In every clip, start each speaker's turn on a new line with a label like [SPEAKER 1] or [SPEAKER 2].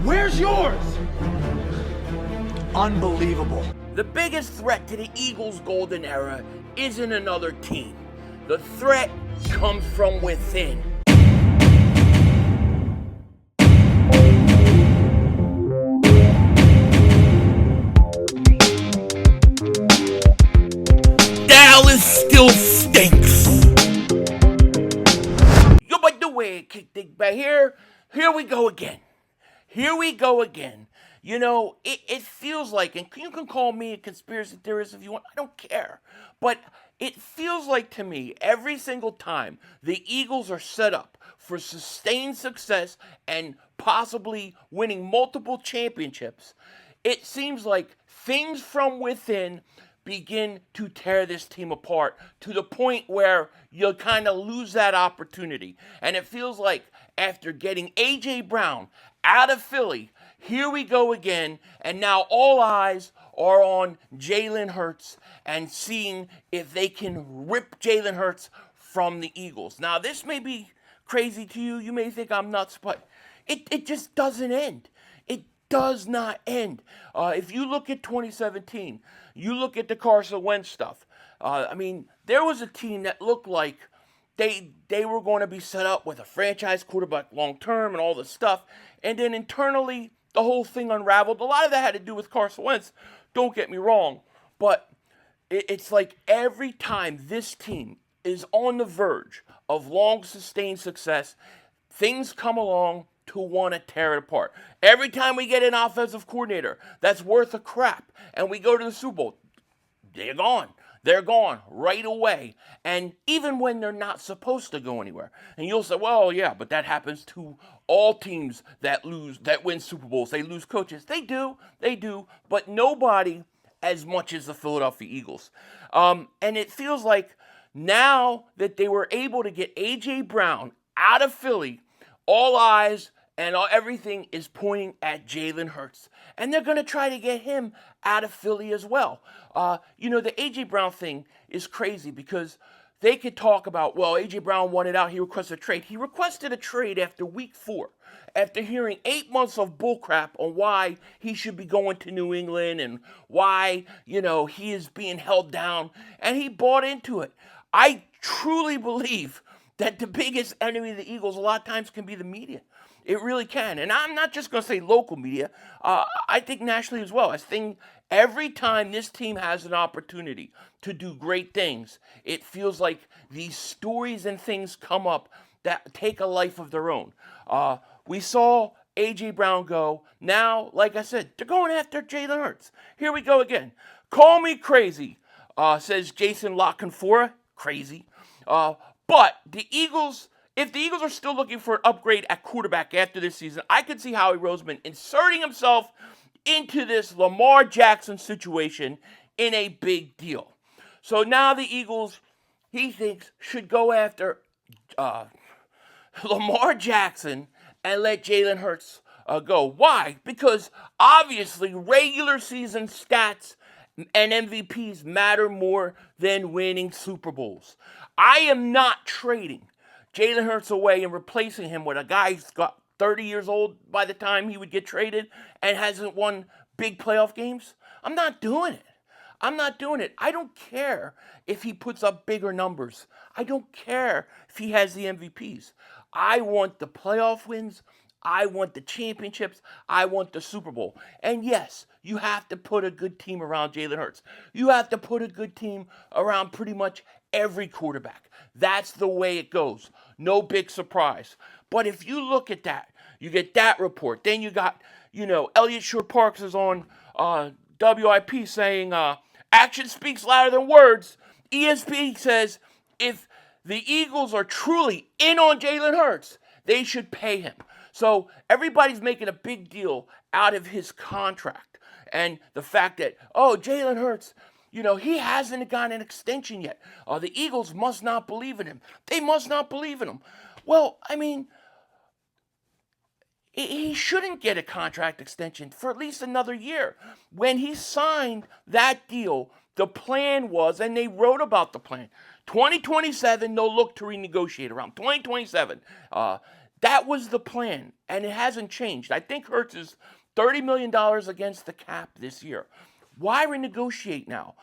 [SPEAKER 1] Where's yours?
[SPEAKER 2] Unbelievable.
[SPEAKER 3] The biggest threat to the Eagles' golden era isn't another team. The threat comes from within. Dallas still stinks. Yo, but the way it kicked it back here we go again. Here we go again. You know, it feels like, and you can call me a conspiracy theorist if you want, I don't care. But it feels like to me, every single time the Eagles are set up for sustained success and possibly winning multiple championships, it seems like things from within begin to tear this team apart to the point where you'll kind of lose that opportunity. And it feels like after getting A.J. Brown out of Philly, here we go again, and now all eyes are on Jalen Hurts and seeing if they can rip Jalen Hurts from the Eagles. Now, this may be crazy to you. You may think I'm nuts, but it just doesn't end. It does not end. If you look at 2017, you look at the Carson Wentz stuff. I mean, there was a team that looked like they were going to be set up with a franchise quarterback long term and all this stuff. And then internally, the whole thing unraveled. A lot of that had to do with Carson Wentz. Don't get me wrong. But it's like every time this team is on the verge of long sustained success, things come along to want to tear it apart. Every time we get an offensive coordinator that's worth a crap and we go to the Super Bowl, they're gone. They're gone right away. And even when they're not supposed to go anywhere. And you'll say, well, yeah, but that happens to all teams that win Super Bowls. They lose coaches. They do. But nobody as much as the Philadelphia Eagles. And it feels like now that they were able to get A.J. Brown out of Philly, all eyes and everything is pointing at Jalen Hurts. And they're going to try to get him out of Philly as well. The A.J. Brown thing is crazy because they could talk about, well, A.J. Brown wanted out. He requested a trade. He requested a trade after week 4, after hearing 8 months of bullcrap on why he should be going to New England and why, he is being held down. And he bought into it. I truly believe that the biggest enemy of the Eagles a lot of times can be the media. It really can. And I'm not just going to say local media. I think nationally as well. I think every time this team has an opportunity to do great things, it feels like these stories and things come up that take a life of their own. We saw A.J. Brown go. Now, like I said, they're going after Jalen Hurts. Here we go again. Call me crazy, says Jason La Canfora. Crazy. But the Eagles, if the Eagles are still looking for an upgrade at quarterback after this season, I could see Howie Roseman inserting himself into this Lamar Jackson situation in a big deal. So now the Eagles, he thinks, should go after Lamar Jackson and let Jalen Hurts go. Why? Because obviously regular season stats and MVPs matter more than winning Super Bowls. I am not trading Jalen Hurts away and replacing him with a guy who's got 30 years old by the time he would get traded and hasn't won big playoff games. I'm not doing it. I don't care if he puts up bigger numbers. I don't care if he has the MVPs. I want the playoff wins. I want the championships. I want the Super Bowl. And yes, you have to put a good team around Jalen Hurts. You have to put a good team around pretty much every quarterback. That's the way it goes. No big surprise. But if you look at that, you get that report. Then you got, Elliott Shore-Parks is on WIP saying, action speaks louder than words. ESPN says if the Eagles are truly in on Jalen Hurts, they should pay him. So everybody's making a big deal out of his contract and the fact that, Jalen Hurts, he hasn't gotten an extension yet. The Eagles must not believe in him. They must not believe in him. Well, I mean, he shouldn't get a contract extension for at least another year. When he signed that deal, the plan was, and they wrote about the plan, 2027, they'll look to renegotiate around 2027. That was the plan, and it hasn't changed. I think Hurts is $30 million against the cap this year. Why renegotiate now?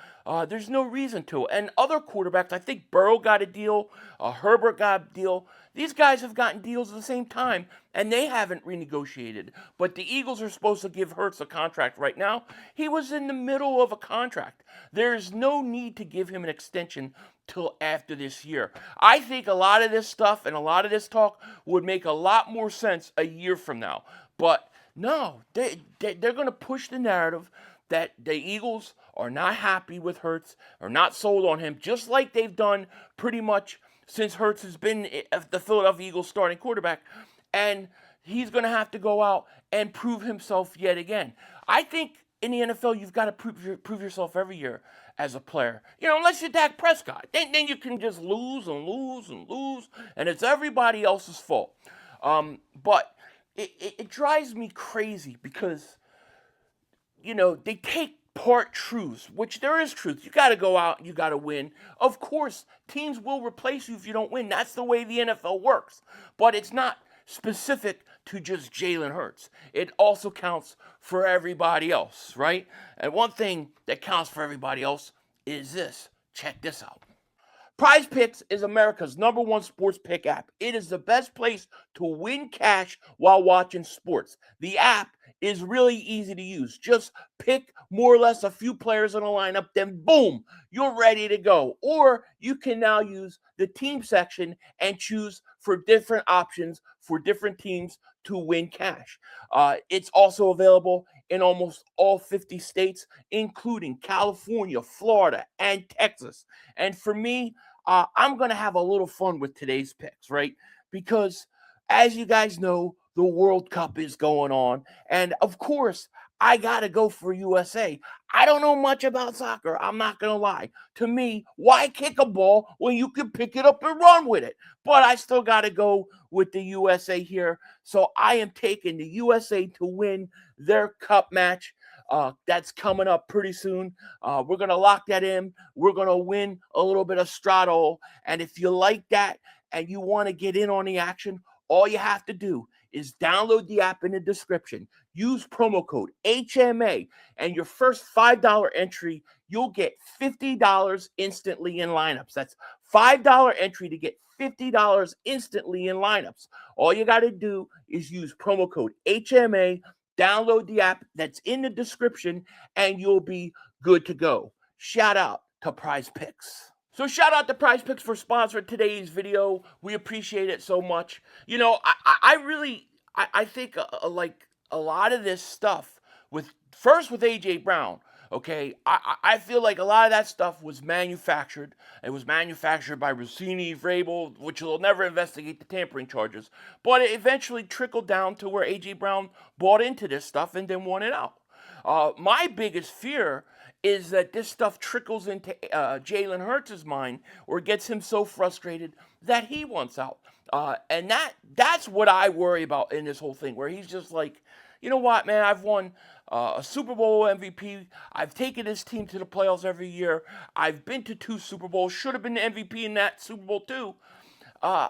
[SPEAKER 3] There's no reason to. And other quarterbacks, I think Burrow got a deal, Herbert got a deal. These guys have gotten deals at the same time, and they haven't renegotiated. But the Eagles are supposed to give Hurts a contract right now. He was in the middle of a contract. There is no need to give him an extension till after this year. I think a lot of this stuff and a lot of this talk would make a lot more sense a year from now. But no, they're going to push the narrative that the Eagles are not happy with Hurts, are not sold on him, just like they've done pretty much since Hurts has been the Philadelphia Eagles starting quarterback. And he's going to have to go out and prove himself yet again. I think in the NFL, you've got to prove yourself every year as a player. Unless you're Dak Prescott. Then you can just lose and lose and lose, and it's everybody else's fault. But it drives me crazy because they take part truths, which there is truth. You got to go out, you got to win. Of course, teams will replace you if you don't win. That's the way the NFL works. But it's not specific to just Jalen Hurts. It also counts for everybody else, right? And one thing that counts for everybody else is this. Check this out. Prize Picks is America's #1 sports pick app. It is the best place to win cash while watching sports. The app is really easy to use. Just pick more or less a few players in a lineup, then boom, you're ready to go. Or you can now use the team section and choose for different options for different teams to win cash. It's also available in almost all 50 states, including California, Florida, and Texas. And for me, I'm going to have a little fun with today's picks, right? Because as you guys know, the World Cup is going on. And of course, I got to go for USA. I don't know much about soccer. I'm not going to lie. To me, why kick a ball when you can pick it up and run with it? But I still got to go with the USA here. So I am taking the USA to win their cup match. That's coming up pretty soon. We're going to lock that in. We're going to win a little bit of straddle. And if you like that and you want to get in on the action, all you have to do is download the app in the description. Use promo code HMA, and your first $5 entry, you'll get $50 instantly in lineups. That's $5 entry to get $50 instantly in lineups. All you got to do is use promo code HMA, download the app that's in the description, and you'll be good to go. Shout out to Prize Picks. So shout out to Prize Picks for sponsoring today's video. We appreciate it so much. I think like a lot of this stuff with A.J. Brown, okay, I feel like a lot of that stuff was manufactured. It was manufactured by Rossini, Vrabel, which will never investigate the tampering charges. But it eventually trickled down to where A.J. Brown bought into this stuff and then won it out. My biggest fear is that this stuff trickles into Jalen Hurts' mind or gets him so frustrated that he wants out. And that's what I worry about in this whole thing, where he's just like, you know what, man, I've won a Super Bowl MVP. I've taken this team to the playoffs every year. I've been to 2 Super Bowls. Should have been the MVP in that Super Bowl too. I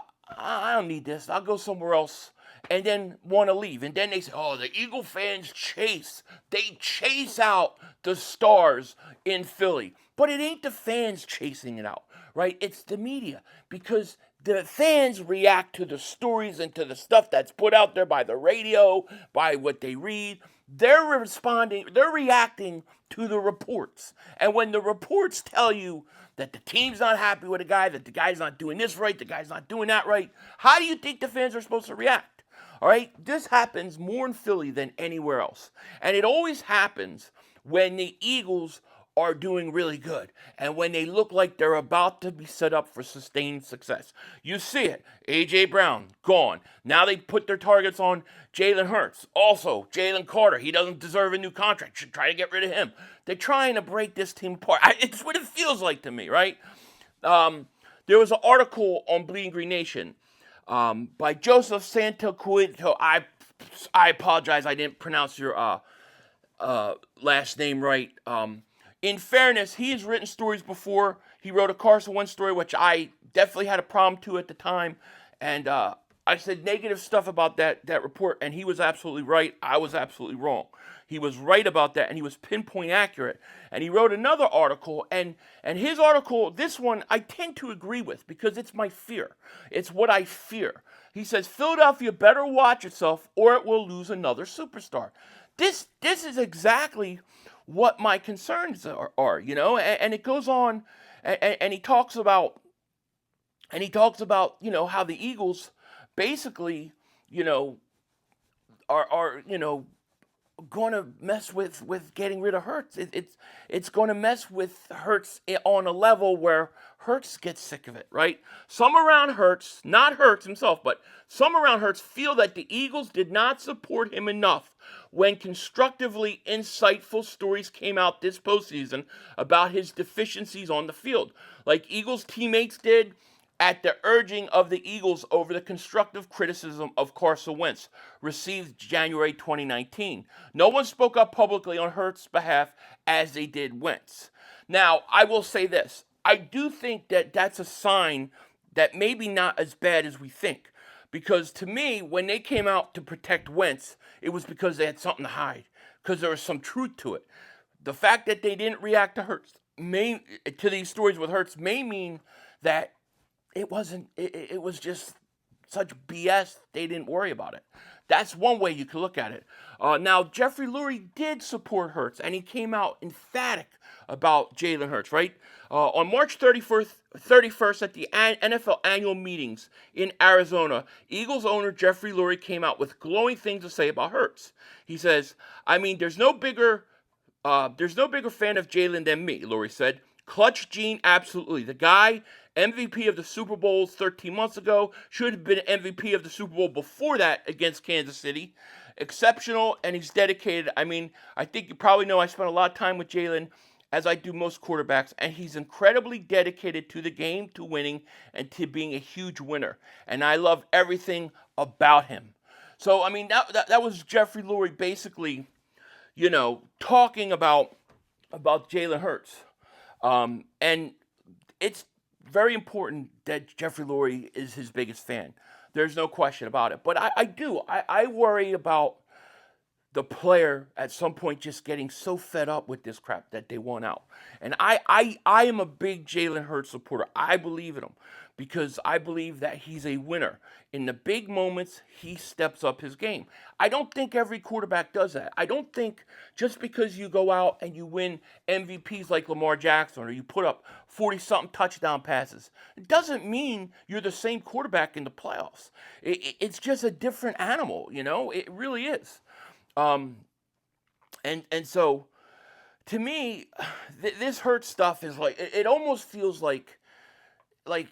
[SPEAKER 3] don't need this. I'll go somewhere else. And then want to leave. And then they say, oh, the Eagle fans chase. They chase out the stars in Philly. But it ain't the fans chasing it out, right? It's the media. Because the fans react to the stories and to the stuff that's put out there by the radio, by what they read. They're reacting to the reports. And when the reports tell you that the team's not happy with a guy, that the guy's not doing this right, the guy's not doing that right, how do you think the fans are supposed to react? All right, this happens more in Philly than anywhere else. And it always happens when the Eagles are doing really good and when they look like they're about to be set up for sustained success. You see it. A.J. Brown, gone. Now they put their targets on Jalen Hurts. Also, Jalen Carter, he doesn't deserve a new contract. Should try to get rid of him. They're trying to break this team apart. It's what it feels like to me, right? There was an article on Bleeding Green Nation by Joseph Santoliquito. I apologize, I didn't pronounce your last name right. In fairness, he has written stories before. He wrote a Carson Wentz story, which I definitely had a problem to at the time, and I said negative stuff about that report, and he was absolutely right. I was absolutely wrong. He was right about that, and he was pinpoint accurate. And he wrote another article, and his article, this one, I tend to agree with because it's my fear. It's what I fear. He says Philadelphia better watch itself, or it will lose another superstar. This is exactly what my concerns are, and it goes on, and he talks about how the Eagles basically, you know, are going to mess with getting rid of Hurts. It's going to mess with Hurts on a level where Hurts gets sick of it, right? Some around Hurts, not Hurts himself, but some around Hurts feel that the Eagles did not support him enough when constructively insightful stories came out this postseason about his deficiencies on the field, like Eagles teammates did at the urging of the Eagles over the constructive criticism of Carson Wentz received January 2019. No one spoke up publicly on Hurts' behalf as they did Wentz. Now, I will say this. I do think that that's a sign that maybe not as bad as we think. Because to me, when they came out to protect Wentz, it was because they had something to hide. Because there was some truth to it. The fact that they didn't react to these stories with Hurts may mean that it was just such BS, they didn't worry about it. That's one way you could look at it. Now, Jeffrey Lurie did support Hurts, and he came out emphatic about Jalen Hurts, right? On March 31st at the NFL annual meetings in Arizona, Eagles owner Jeffrey Lurie came out with glowing things to say about Hurts. He says, I mean, there's no bigger fan of Jalen than me, Lurie said. Clutch gene, absolutely. The guy, MVP of the Super Bowl 13 months ago, should have been MVP of the Super Bowl before that against Kansas City. Exceptional, and he's dedicated. I mean, I think you probably know I spent a lot of time with Jalen, as I do most quarterbacks, and he's incredibly dedicated to the game, to winning, and to being a huge winner. And I love everything about him. So, I mean, that was Jeffrey Lurie basically, talking about Jalen Hurts. And it's very important that Jeffrey Lurie is his biggest fan. There's no question about it. But I worry about the player at some point just getting so fed up with this crap that they want out. And I am a big Jalen Hurts supporter. I believe in him because I believe that he's a winner. In the big moments, he steps up his game. I don't think every quarterback does that. I don't think just because you go out and you win MVPs like Lamar Jackson or you put up 40-something touchdown passes, it doesn't mean you're the same quarterback in the playoffs. It's just a different animal, It really is. And so, to me, this Hurts stuff is like it almost feels like a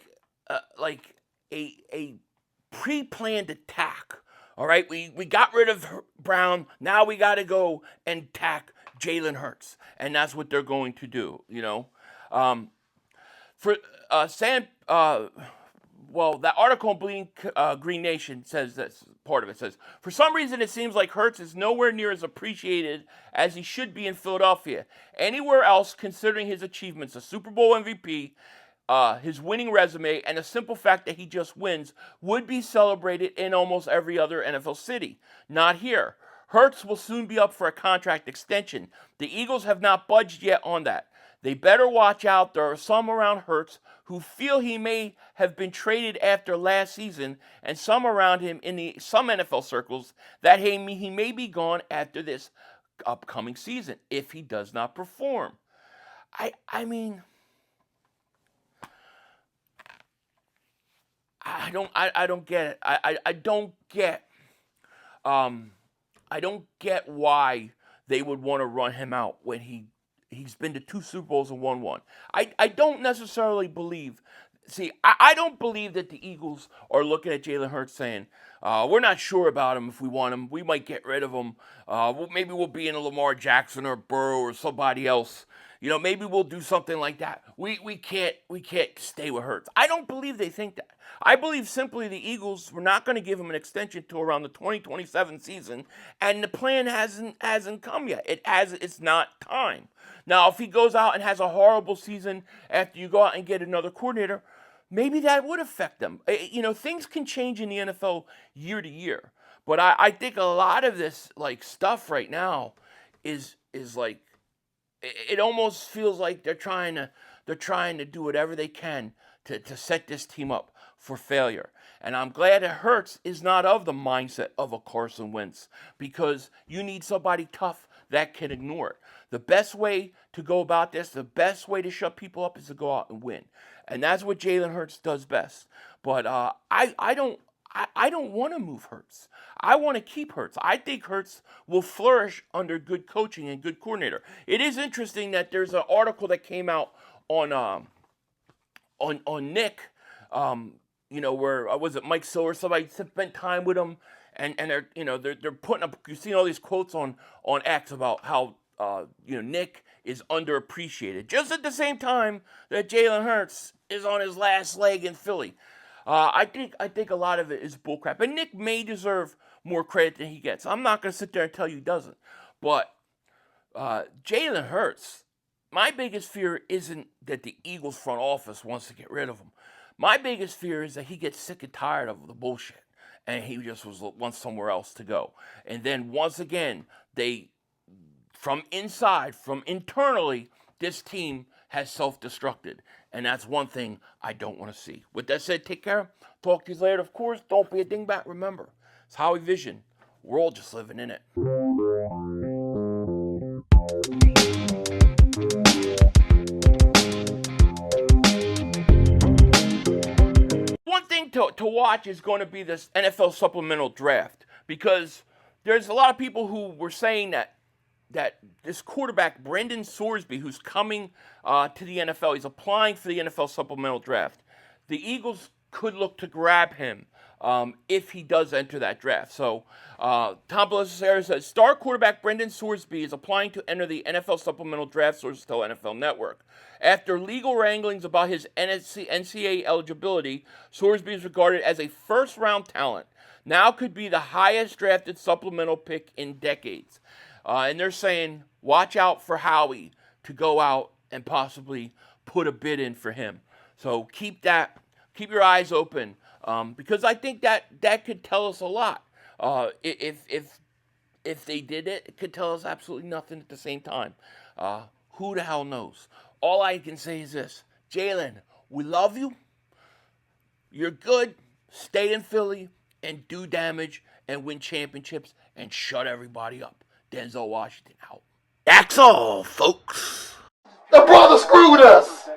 [SPEAKER 3] pre-planned attack. All right, we got rid of Brown. Now we got to go and attack Jalen Hurts, and that's what they're going to do. For that article in Bleeding Green Nation says this. Part of it says, for some reason, it seems like Hurts is nowhere near as appreciated as he should be in Philadelphia. Anywhere else, considering his achievements, a Super Bowl MVP, his winning resume, and the simple fact that he just wins, would be celebrated in almost every other NFL city. Not here. Hurts will soon be up for a contract extension. The Eagles have not budged yet on that. They better watch out. There are some around Hurts who feel he may have been traded after last season, and some around him in some NFL circles that he may be gone after this upcoming season if he does not perform. I mean, I don't get it. I don't get why they would want to run him out when he's been to 2 Super Bowls and won 1. I don't necessarily believe. See, I don't believe that the Eagles are looking at Jalen Hurts saying, we're not sure about him if we want him. We might get rid of him. Maybe we'll be in a Lamar Jackson or Burrow or somebody else. Maybe we'll do something like that. We can't stay with Hurts. I don't believe they think that. I believe simply the Eagles were not going to give him an extension to around the 2027 season, and the plan hasn't come yet. It's not time. Now, if he goes out and has a horrible season after you go out and get another coordinator, maybe that would affect them. Things can change in the NFL year to year. But I think a lot of this like stuff right now is like it almost feels like they're trying to do whatever they can to set this team up for failure. And I'm glad that Hurts is not of the mindset of a Carson Wentz, because you need somebody tough that can ignore it. The best way to go about this, the best way to shut people up, is to go out and win. And that's what Jalen Hurts does best. But I don't want to move Hurts. I want to keep Hurts. I think Hurts will flourish under good coaching and good coordinator. It is interesting that there's an article that came out on Nick, where was it Mike Silver? Somebody spent time with him, and they're putting up. You've seen all these quotes on X about how Nick is underappreciated, just at the same time that Jalen Hurts is on his last leg in Philly. I think a lot of it is bullcrap, and Nick may deserve more credit than he gets. I'm not going to sit there and tell you he doesn't, but Jalen Hurts, my biggest fear isn't that the Eagles front office wants to get rid of him. My biggest fear is that he gets sick and tired of the bullshit, and he just wants somewhere else to go. And then once again, from internally, this team has self-destructed. And that's one thing I don't want to see. With that said, take care. Talk to you later. Of course, don't be a dingbat. Remember, it's Howie Vision. We're all just living in it. One thing to watch is going to be this NFL supplemental draft, because there's a lot of people who were saying that this quarterback, Brendan Sorsby, who's coming to the NFL, he's applying for the NFL supplemental draft. The Eagles could look to grab him if he does enter that draft. So Tom Pelissero says, star quarterback Brendan Sorsby is applying to enter the NFL supplemental draft, sources tell NFL Network. After legal wranglings about his NCAA eligibility, Sorsby is regarded as a first-round talent. Now could be the highest drafted supplemental pick in decades. And they're saying, watch out for Howie to go out and possibly put a bid in for him. So keep your eyes open, because I think that could tell us a lot. If they did it, it could tell us absolutely nothing at the same time. Who the hell knows? All I can say is this: Jalen, we love you. You're good. Stay in Philly and do damage and win championships and shut everybody up. Denzel Washington out. That's all, folks.
[SPEAKER 1] The brother screwed us.